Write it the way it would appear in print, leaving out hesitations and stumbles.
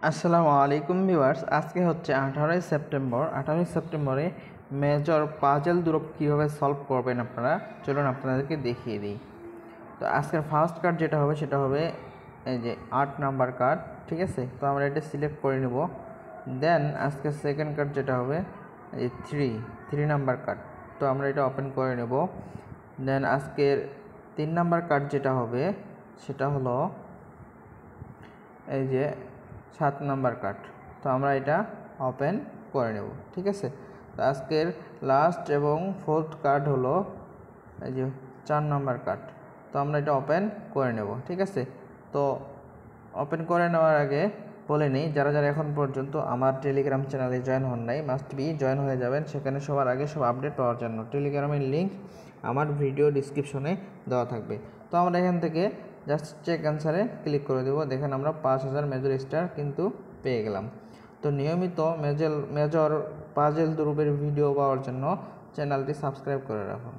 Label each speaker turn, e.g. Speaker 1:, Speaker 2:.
Speaker 1: আসসালামু আলাইকুম ভিউয়ার্স, আজকে হচ্ছে 18 সেপ্টেম্বর। 18 সেপ্টেম্বরে মেজর পাজল ধ্রুবক কীভাবে সলভ করবেন আপনারা, চলুন আপনাদেরকে দেখিয়ে দিই। তো আজকের ফার্স্ট কার্ড যেটা হবে সেটা হবে এই যে 8 নাম্বার কার্ড, ঠিক আছে। তো আমরা এটা সিলেক্ট করে নেব। দেন আজকের সেকেন্ড কার্ড যেটা হবে এই 3 নাম্বার কার্ড, তো আমরা এটা ওপেন করে নেব। দেন আজকের 3 নাম্বার কার্ড যেটা হবে সেটা হলো এই যে 7 নাম্বার কার্ড, তো আমরা এটা ওপেন করে নেব, ঠিক আছে। তো আজকের লাস্ট এবং ফোর্থ কার্ড হলো এই যে 4 নাম্বার কার্ড, তো আমরা এটা ওপেন করে নেব, ঠিক আছে। তো ওপেন করে নেওয়ার আগে বলে নিই, যারা যারা এখন পর্যন্ত আমার টেলিগ্রাম চ্যানেলে জয়েন হন নাই, মাস্ট বি জয়েন হয়ে যাবেন। সেখানে সবার আগে সব আপডেট পাওয়ার জন্য টেলিগ্রামের লিঙ্ক আমার ভিডিও ডিসক্রিপশনে দেওয়া থাকবে। তো আমরা এখান থেকে জাস্ট চেক অ্যান্সারে ক্লিক করে দেবো। দেখেন আমরা 5000 মেজর স্টার কিন্তু পেয়ে গেলাম। তো নিয়মিত মেজর পাজল ধ্রুবের ভিডিও পাওয়ার জন্য চ্যানেলটি সাবস্ক্রাইব করে রাখুন।